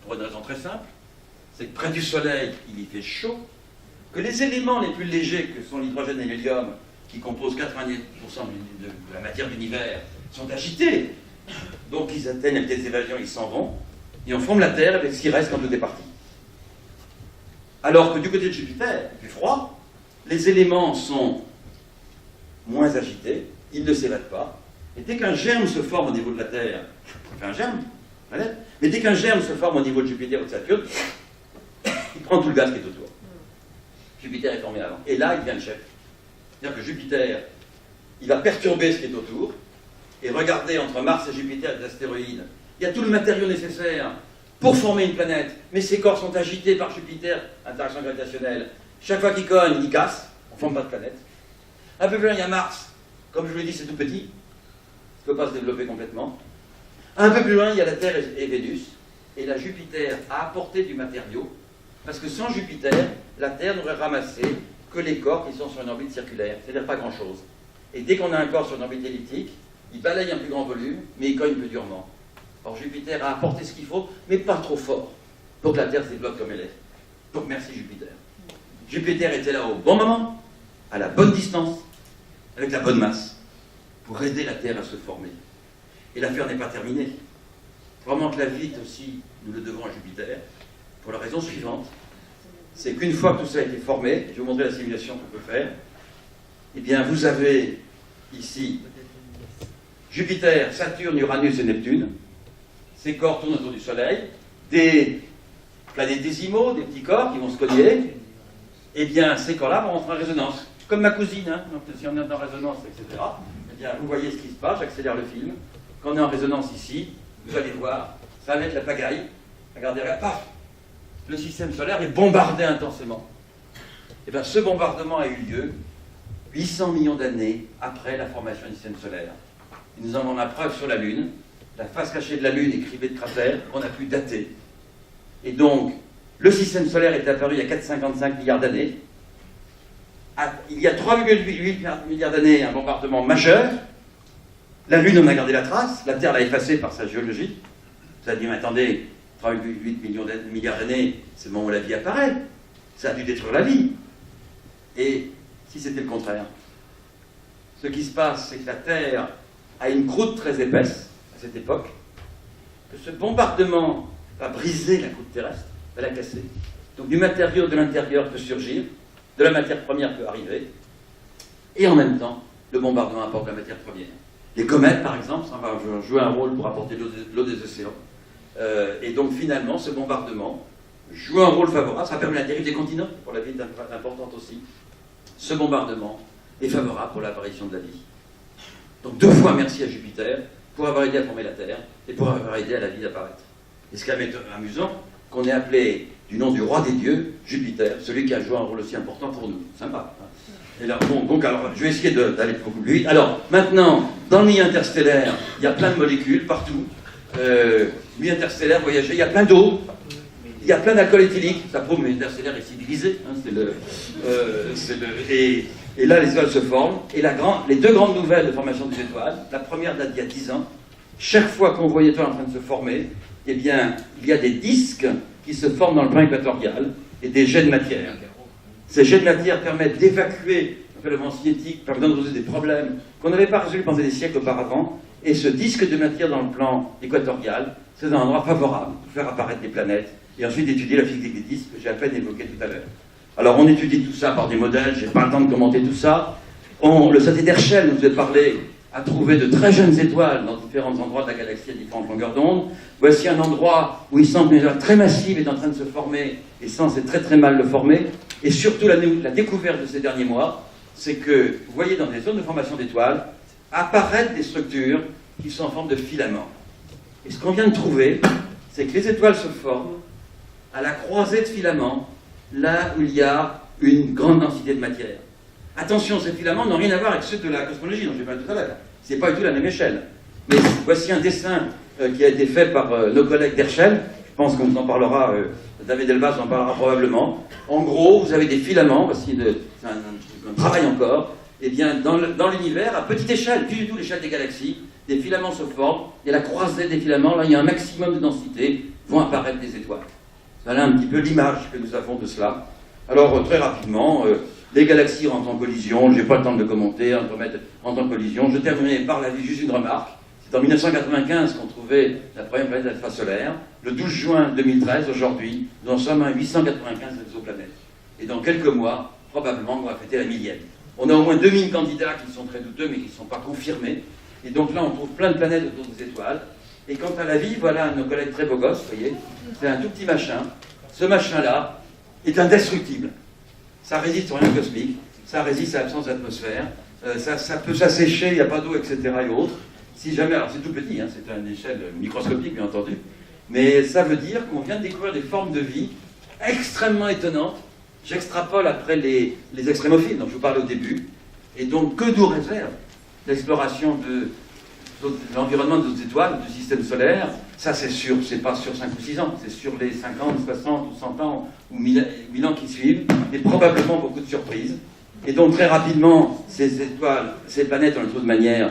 pour une raison très simple, c'est que près du Soleil, il y fait chaud, que les éléments les plus légers, que sont l'hydrogène et l'hélium, qui composent 90% de la matière de l'univers, sont agités. Donc ils atteignent la vitesse d'évasion, ils s'en vont, et on forme la Terre avec ce qui reste quand tout est parti. Alors que du côté de Jupiter, il fait froid, les éléments sont moins agités, ils ne s'évadent pas, et dès qu'un germe se forme au niveau de la Terre, enfin un germe, mais dès qu'un germe se forme au niveau de Jupiter ou de Saturne, il prend tout le gaz qui est autour. Jupiter est formé avant. Et là, il devient le chef. C'est-à-dire que Jupiter, il va perturber ce qui est autour, et regardez, entre Mars et Jupiter, des astéroïdes, il y a tout le matériau nécessaire pour former une planète, mais ces corps sont agités par Jupiter, interaction gravitationnelle. Chaque fois qu'il cogne, il casse, on ne forme pas de planète. Un peu plus loin, il y a Mars. Comme je vous l'ai dit, c'est tout petit, il ne peut pas se développer complètement. Un peu plus loin, il y a la Terre et Vénus, et là, Jupiter a apporté du matériau, parce que sans Jupiter, la Terre n'aurait ramassé que les corps qui sont sur une orbite circulaire, c'est-à-dire pas grand-chose. Et dès qu'on a un corps sur une orbite elliptique, il balaye un plus grand volume, mais il cogne plus durement. Or, Jupiter a apporté ce qu'il faut, mais pas trop fort, pour que la Terre se développe comme elle est. Donc, merci Jupiter. Jupiter était là au bon moment, à la bonne distance, avec la bonne masse, pour aider la Terre à se former. Et l'affaire n'est pas terminée. Vraiment que la vie aussi, nous le devons à Jupiter, pour la raison suivante, c'est qu'une fois que tout ça a été formé, je vais vous montrer la simulation qu'on peut faire, eh bien, vous avez ici Jupiter, Saturne, Uranus et Neptune. Ces corps tournent autour du Soleil, des planétésimaux, des petits corps qui vont se cogner. Eh bien, ces corps-là vont rentrer en résonance. Comme ma cousine, hein. Donc, si on est en résonance, etc., eh bien, vous voyez ce qui se passe, j'accélère le film. Quand on est en résonance ici, vous allez voir, ça va être la pagaille. Regardez, paf, le système solaire est bombardé intensément. Et bien, ce bombardement a eu lieu 800 millions d'années après la formation du système solaire. Et nous en avons la preuve sur la Lune. La face cachée de la Lune est crivée de cratères qu'on a pu dater. Et donc, le système solaire est apparu il y a 4,55 milliards d'années. Il y a 3,8 milliards d'années, un bombardement majeur. La Lune, on a gardé la trace. La Terre l'a effacée par sa géologie. Vous avez dit, mais attendez, 3,8 milliards d'années, c'est le moment où la vie apparaît. Ça a dû détruire la vie. Et si c'était le contraire, ce qui se passe, c'est que la Terre a une croûte très épaisse à cette époque, que ce bombardement va briser la croûte terrestre, va la casser. Donc du matériau de l'intérieur peut surgir, de la matière première peut arriver, et en même temps, le bombardement apporte la matière première. Les comètes, par exemple, ça va jouer un rôle pour apporter l'eau des océans. Et donc finalement, ce bombardement joue un rôle favorable, ça permet la dérive des continents, pour la vie est importante aussi. Ce bombardement est favorable pour l'apparition de la vie. Donc 2 fois merci à Jupiter pour avoir aidé à former la Terre et pour avoir aidé à la vie d'apparaître. Et ce qui est amusant, qu'on ait appelé du nom du roi des dieux, Jupiter, celui qui a joué un rôle aussi important pour nous. Sympa. Hein. Et là, bon, donc alors, je vais essayer d'aller beaucoup plus vite. Alors, maintenant, dans le milieu interstellaire, il y a plein de molécules partout. Milieu interstellaire, voyager, il y a plein d'eau, il y a plein d'alcool éthylique. Ça prouve que le milieu interstellaire est civilisé. Hein, et là, les étoiles se forment. Et les 2 grandes nouvelles de formation des étoiles, la première date d'il y a 10 ans. Chaque fois qu'on voit une étoile en train de se former, eh bien, il y a des disques qui se forment dans le plan équatorial et des jets de matière. Ces jets de matière permettent d'évacuer le vent cinétique, permettant de résoudre des problèmes qu'on n'avait pas résolus pendant des siècles auparavant. Et ce disque de matière dans le plan équatorial, c'est un endroit favorable pour faire apparaître des planètes et ensuite étudier la physique des disques que j'ai à peine évoqué tout à l'heure. Alors on étudie tout ça par des modèles, je n'ai pas le temps de commenter tout ça. Le satellite Herschel, dont je vous ai parlé, a trouvé de très jeunes étoiles dans différents endroits de la galaxie à différentes longueurs d'onde. Voici un endroit où il semble qu'une étoile très massive est en train de se former, et sans c'est très très mal le former. Et surtout la découverte de ces derniers mois, c'est que, vous voyez dans des zones de formation d'étoiles, apparaissent des structures qui sont en forme de filaments. Et ce qu'on vient de trouver, c'est que les étoiles se forment à la croisée de filaments, là où il y a une grande densité de matière. Attention, ces filaments n'ont rien à voir avec ceux de la cosmologie dont j'ai parlé tout à l'heure. Ce n'est pas du tout la même échelle. Mais voici un dessin qui a été fait par nos collègues d'Herschel. Je pense qu'on vous en parlera, David Elbaz en parlera probablement. En gros, vous avez des filaments, voici c'est un travail encore, et bien dans l'univers, à petite échelle, du tout l'échelle des galaxies, des filaments se forment, et la croisée des filaments, là il y a un maximum de densité, vont apparaître des étoiles. Voilà un petit peu l'image que nous avons de cela. Alors, très rapidement, les galaxies rentrent en collision, je n'ai pas le temps de le commenter, Andromède rentre en collision. Je terminerai par juste une remarque. C'est en 1995 qu'on trouvait la première planète alpha solaire. Le 12 juin 2013, aujourd'hui, nous en sommes à 895 exoplanètes. Et dans quelques mois, probablement, on va fêter la millième. On a au moins 2000 candidats qui sont très douteux, mais qui ne sont pas confirmés. Et donc là, on trouve plein de planètes autour des étoiles. Et quant à la vie, voilà nos collègues très beaux gosses, vous voyez. C'est un tout petit machin. Ce machin-là est indestructible. Ça résiste au rayon cosmique, ça résiste à l'absence d'atmosphère, ça peut s'assécher, il n'y a pas d'eau, etc. et autres. Si jamais, alors c'est tout petit, hein, c'est à une échelle microscopique, bien entendu, mais ça veut dire qu'on vient de découvrir des formes de vie extrêmement étonnantes. J'extrapole après les extrémophiles dont je vous parlais au début, et donc que nous réserve l'exploration de l'environnement de nos étoiles, du système solaire. Ça c'est sûr, c'est pas sur 5 ou 6 ans, c'est sur les 50, 60 ou 100 ans ou 1000 ans qui suivent, et probablement beaucoup de surprises. Et donc très rapidement, ces étoiles, ces planètes, on les trouve de manière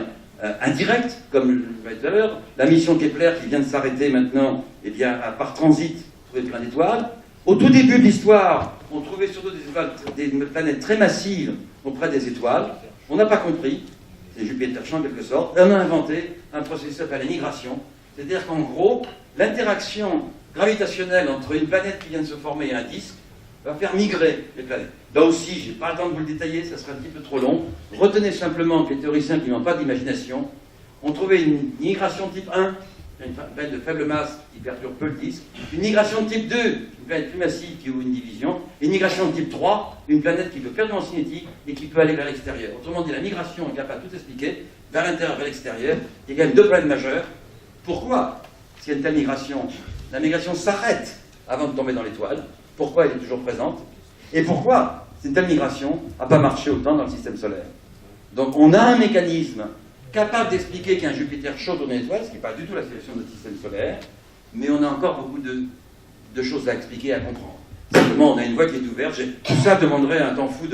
indirecte, comme je le disais tout à l'heure. La mission Kepler qui vient de s'arrêter maintenant, eh bien, a par transit trouvé plein d'étoiles. Au tout début de l'histoire, on trouvait surtout des planètes très massives auprès des étoiles. On n'a pas compris. C'est Jupiter en quelque sorte, on a inventé un processus qui s'appelle la migration. C'est-à-dire qu'en gros, l'interaction gravitationnelle entre une planète qui vient de se former et un disque va faire migrer les planètes. Là aussi, je n'ai pas le temps de vous le détailler, ça serait un petit peu trop long. Retenez simplement que les théoriciens qui n'ont pas d'imagination ont trouvé une migration type 1, une planète de faible masse qui perturbe peu le disque, une migration de type 2, une planète plus massive qui ouvre une division, et une migration de type 3, une planète qui peut perdre en cinétique et qui peut aller vers l'extérieur. Autrement dit, la migration est capable de tout expliquer, vers l'intérieur, vers l'extérieur. Il y a quand même deux planètes majeures. Pourquoi, s'il y a une telle migration, la migration s'arrête avant de tomber dans l'étoile? Pourquoi elle est toujours présente? Et pourquoi cette telle migration n'a pas marché autant dans le système solaire? Donc on a un mécanisme capable d'expliquer qu'un Jupiter chaud tourne une étoile, ce qui n'est pas du tout la situation de notre système solaire, mais on a encore beaucoup de choses à expliquer et à comprendre. Simplement, on a une voie qui est ouverte. Tout ça demanderait un temps fou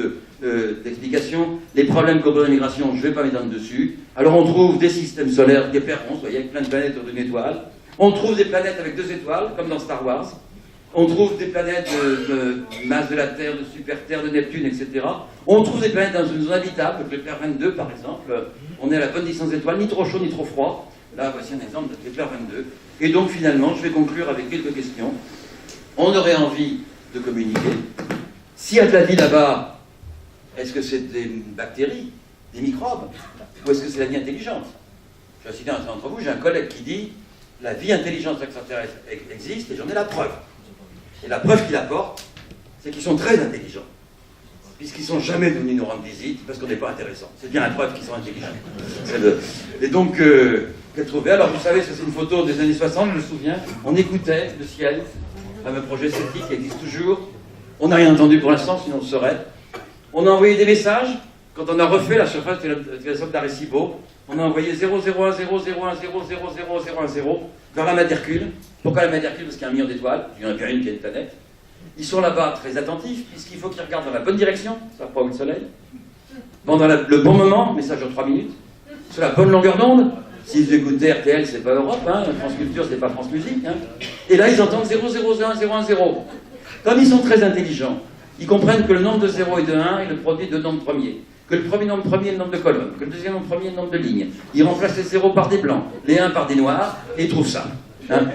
d'explication. Les problèmes qu'opposent la migration, je ne vais pas m'étendre dessus. Alors on trouve des systèmes solaires, des Kepler 11, vous voyez, avec plein de planètes autour d'une étoile. On trouve des planètes avec 2 étoiles, comme dans Star Wars. On trouve des planètes de masse de la Terre, de super-Terre, de Neptune, etc. On trouve des planètes dans une zone habitable, Kepler 22 par exemple. On est à la bonne distance d'étoiles, ni trop chaud ni trop froid. Là, voici un exemple de Kepler 22. Et donc finalement, je vais conclure avec quelques questions. On aurait envie de communiquer. S'il y a de la vie là-bas, est-ce que c'est des bactéries, des microbes, ou est-ce que c'est la vie intelligente? Je vais citer un d'entre vous, j'ai un collègue qui dit la vie intelligente extraterrestre existe et j'en ai la preuve. Et la preuve qu'il apporte, c'est qu'ils sont très intelligents, puisqu'ils ne sont jamais venus nous rendre visite parce qu'on n'est pas intéressant. C'est bien la preuve qu'ils sont intelligents. Et donc, qu'elle trouvait. Alors, vous savez, ça c'est une photo des années 60, je me souviens. On écoutait le ciel, le fameux projet SETI qui existe toujours. On n'a rien entendu pour l'instant, sinon on le saurait. On a envoyé des messages. Quand on a refait la surface du télescope d'Arecibo, on a envoyé 0,010,000,010 vers la Mère d'Hercule. Pourquoi la Mère d'Hercule? Parce qu'il y a 1 million d'étoiles. Il y en a bien une qui est une planète. Ils sont là-bas très attentifs, puisqu'il faut qu'ils regardent dans la bonne direction, ils ne savent pas où est le soleil. Pendant le bon moment, message de 3 minutes. Sur la bonne longueur d'onde. S'ils écoutaient RTL, c'est pas Europe, hein. France Culture, c'est pas France Musique. Hein. Et là, ils entendent 0,01010. Comme ils sont très intelligents, ils comprennent que le nombre de 0 et de 1 est le produit de nombres premiers. Que le premier nombre premier est le nombre de colonnes, que le deuxième nombre premier est le nombre de lignes. Ils remplacent les 0 par des blancs, les 1 par des noirs, et ils trouvent ça. Hein.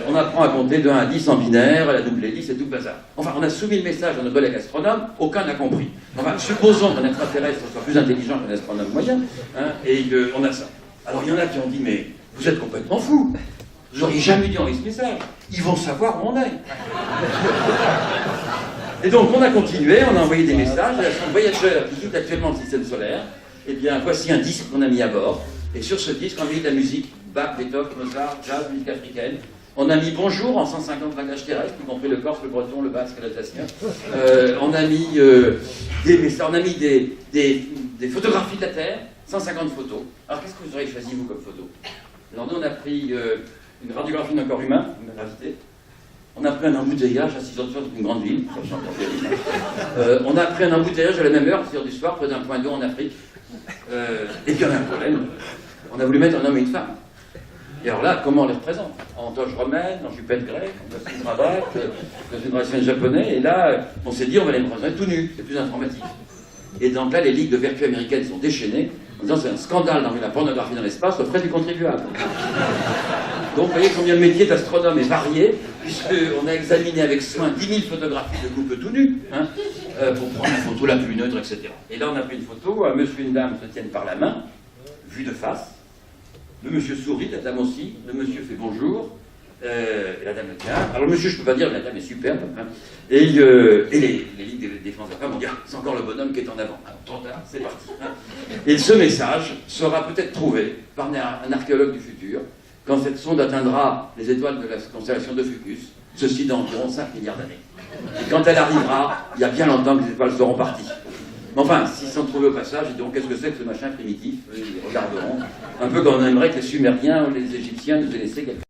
On apprend à compter de 1 à 10 en binaire, à la double hélice et tout le bazar. Enfin, on a soumis le message à nos collègues astronomes, aucun n'a compris. Enfin, supposons qu'un extraterrestre soit plus intelligent qu'un astronome moyen, hein, et qu'on a ça. Alors il y en a qui ont dit, mais vous êtes complètement fous. Vous n'auriez jamais dû envoyer ce message. Ils vont savoir où on est. Et donc on a continué, on a envoyé des messages, et la sonde Voyager qui quitte actuellement le système solaire, eh bien voici un disque qu'on a mis à bord, et sur ce disque on a mis de la musique, Bach, Beethoven, Mozart, jazz, musique africaine. On a mis bonjour en 150 langages terrestres, y compris le corse, le breton, le basque et l'alsacien. On a mis des messages, on a mis des photographies de la Terre, 150 photos. Alors qu'est-ce que vous auriez choisi vous comme photo? Alors nous on a pris une radiographie d'un corps humain, une gravité. On a pris un embouteillage à 6h du soir dans une grande ville. On a pris un embouteillage à la même heure, à 6h du soir, près d'un point d'eau en Afrique. Et puis on a un problème. On a voulu mettre un homme et une femme. Et alors là, comment on les représente? En toge romaine, en jupette grecque, en costume cravate, dans une dracienne japonais, et là, on s'est dit, on va les représenter tout nus, c'est plus informatif. Et donc là, les ligues de vertu américaines sont déchaînées, en disant c'est un scandale d'enlever la pornographie dans l'espace aux frais du contribuable. Donc vous voyez combien le métier d'astronome est varié, puisqu'on a examiné avec soin 10 000 photographies de couples tout nus, hein, pour prendre la photo la plus neutre, etc. Et là, on a pris une photo, un monsieur et une dame se tiennent par la main, vue de face. Le monsieur sourit, la dame aussi, le monsieur fait bonjour, et la dame le tient. Alors le monsieur, je ne peux pas dire, mais la dame est superbe. Hein. Et les ligues de défense de la femme vont dire, c'est encore le bonhomme qui est en avant. Alors, trop tard, c'est parti. Hein. Et ce message sera peut-être trouvé par un archéologue du futur, quand cette sonde atteindra les étoiles de la constellation de Fucus, ceci dans environ 5 milliards d'années. Et quand elle arrivera, il y a bien longtemps que les étoiles seront parties. Mais enfin, s'ils sont trouvés au passage, ils diront qu'est-ce que c'est que ce machin primitif? Ils regarderont. Un peu comme on aimerait que les Sumériens ou les Égyptiens nous aient laissé quelque